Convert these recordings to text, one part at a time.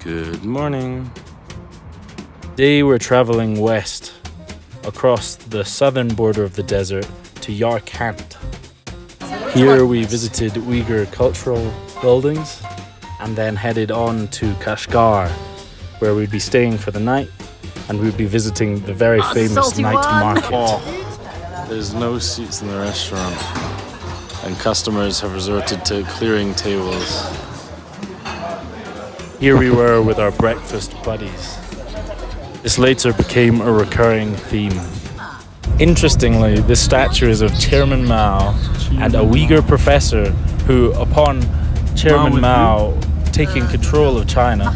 Good morning. Today we're traveling west across the southern border of the desert to Yarkant. Here we visited Uyghur cultural buildings and then headed on to Kashgar, where we'd be staying for the night and we'd be visiting the very famous night market. Oh, there's no seats in the restaurant and customers have resorted to clearing tables. Here we were with our breakfast buddies. This later became a recurring theme. Interestingly, this statue is of Chairman Mao and a Uyghur professor who, upon Chairman Mao taking control of China,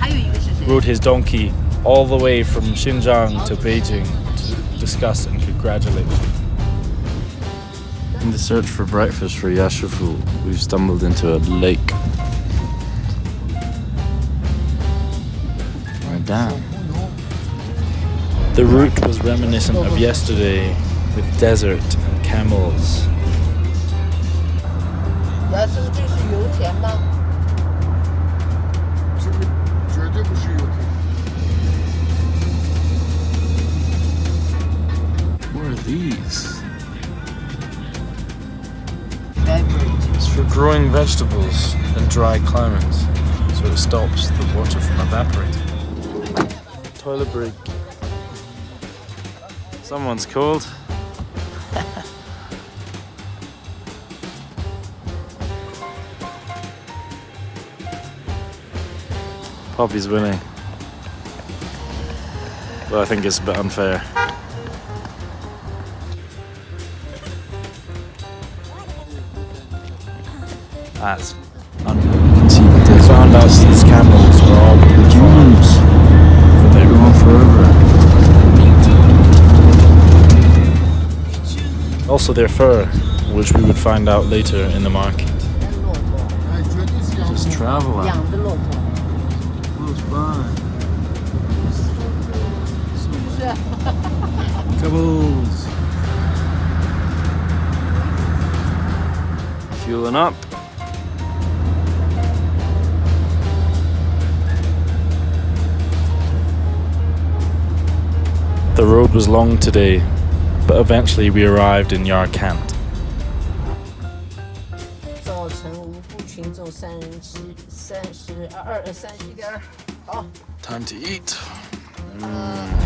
rode his donkey all the way from Xinjiang to Beijing to discuss and congratulate him. In the search for breakfast for Yashufu, we've stumbled into a lake. We're down. The route was reminiscent of yesterday, with desert and camels. What are these? It's for growing vegetables in dry climates, so it stops the water from evaporating. Toilet break. Someone's cold. Poppy's winning. But I think it's a bit unfair. That's unbelievable. They found out these camels were all being farmed for their Going forever. also their fur, which we would find out later in the market. Just travel out. Close by. Caboose. Fueling up. The road was long today, but eventually we arrived in Yarkant. Time to eat.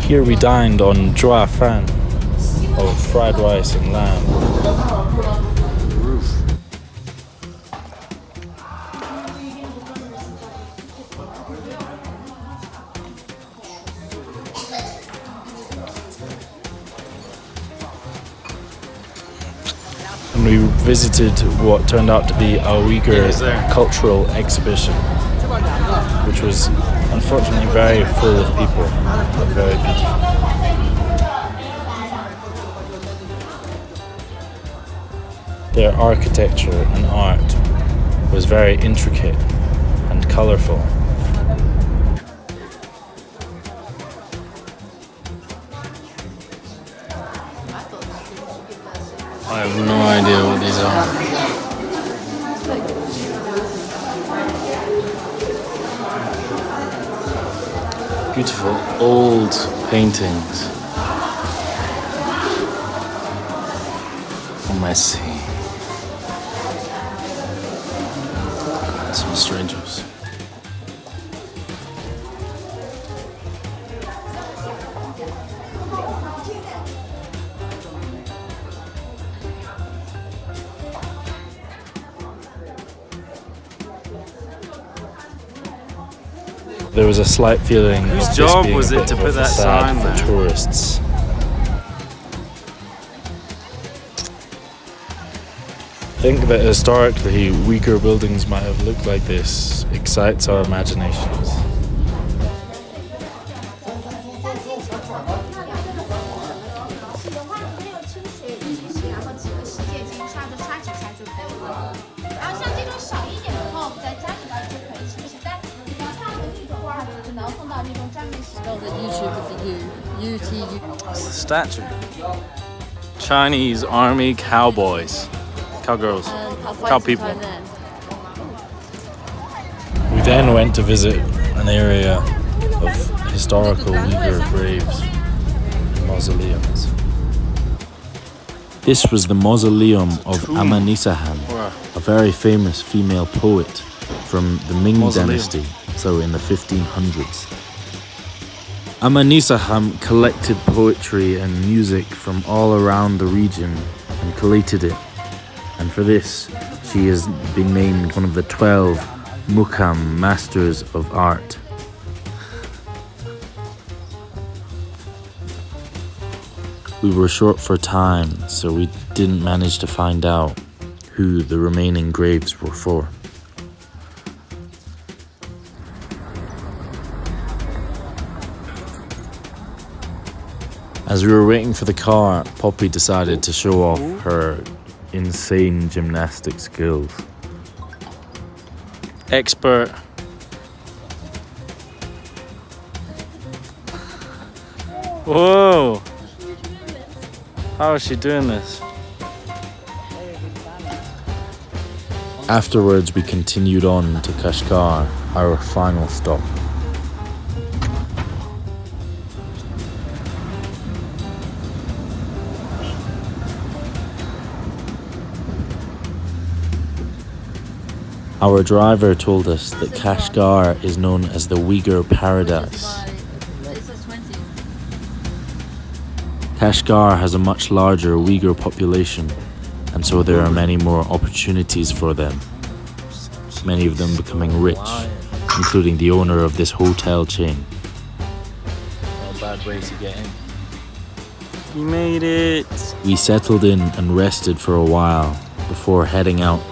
Here we dined on zhua fan, or fried rice and lamb. Roof. And we visited what turned out to be a Uyghur cultural exhibition, which was unfortunately very full of people, but very beautiful. Their architecture and art was very intricate and colourful. I have no idea what these are. Beautiful old paintings. Oh, messy. Some strangers. There was a slight feeling Whose of this job being was a it bit to of put a that facade sign for there? tourists. I think that historically Uyghur buildings might have looked like this excites our imaginations. That's the statue. Chinese army cowboys. Cowgirls. Cow people. We then went to visit an area of historical Uyghur graves and mausoleums. This was the mausoleum of Amanisahan, a very famous female poet from the Ming dynasty, so in the 1500s. Amanisahan collected poetry and music from all around the region and collated it. And for this, she has been named one of the 12 Muqam Masters of Art. We were short for time, so we didn't manage to find out who the remaining graves were for. As we were waiting for the car, Poppy decided to show off her insane gymnastic skills. Expert. Whoa! How is she doing this? Afterwards, we continued on to Kashgar, our final stop. Our driver told us that Kashgar is known as the Uyghur paradise. Kashgar has a much larger Uyghur population, and so there are many more opportunities for them. Many of them becoming rich, including the owner of this hotel chain. Not a bad way to get in. We made it! We settled in and rested for a while before heading out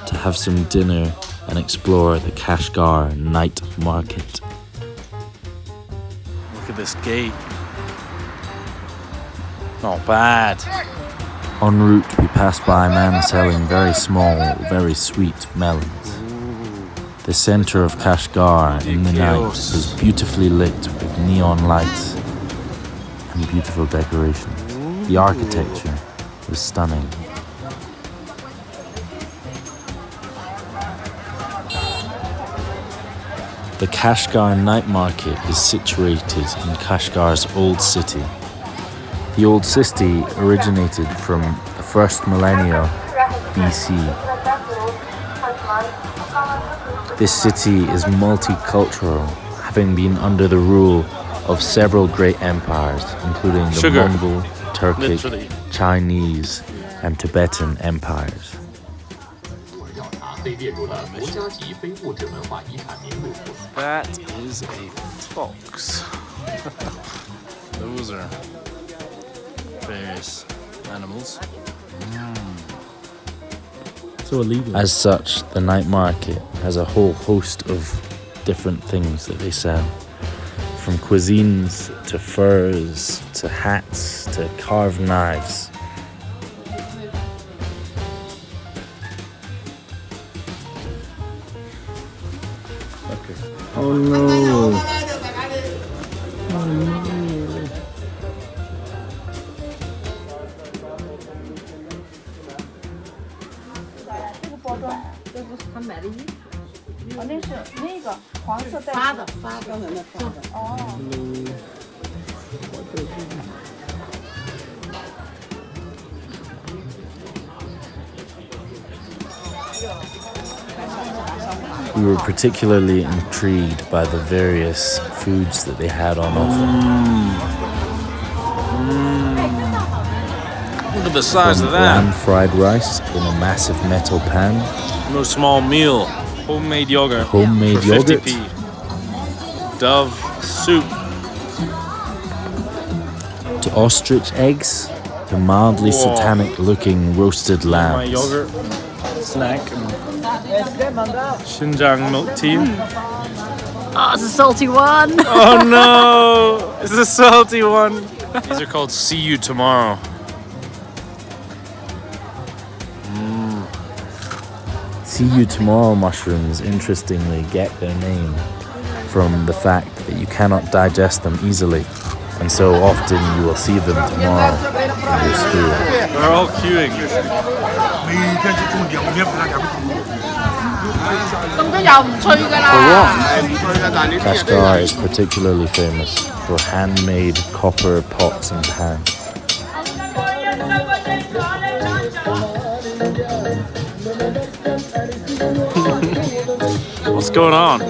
to have some dinner and explore the Kashgar night market. Look at this gate. Not bad. En route, we passed by a man selling very small, very sweet melons. The center of Kashgar in the night was beautifully lit with neon lights and beautiful decorations. The architecture was stunning. The Kashgar night market is situated in Kashgar's old city. The old city originated from the first millennia BC. This city is multicultural, having been under the rule of several great empires, including the Mongol, Turkic, Chinese, and Tibetan empires. That is a fox. Those are various animals. So illegal. As such, the night market has a whole host of different things that they sell. From cuisines to furs to hats to carved knives. Oh no! Oh no! We were particularly intrigued by the various foods that they had on offer. Look at the size of that. Bland fried rice in a massive metal pan. No small meal. Homemade yogurt. Homemade yogurt. 50p. Dove soup. To ostrich eggs. To mildly satanic looking roasted lambs. My yogurt snack. Xinjiang milk tea. Oh, it's a salty one. Oh no! It's a salty one. These are called See You Tomorrow. See You Tomorrow mushrooms, interestingly, get their name from the fact that you cannot digest them easily, and so often you will see them tomorrow in your stool. They're all queuing. Kashgar is particularly famous for handmade copper pots and pans. What's going on?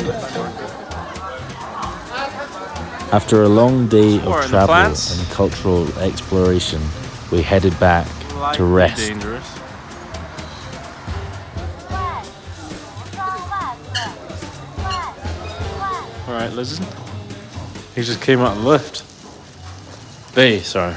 After a long day Or of in the travel plants? and cultural exploration, we headed back to rest. Dangerous. Alright, listen. He just came out of the lift. Sorry.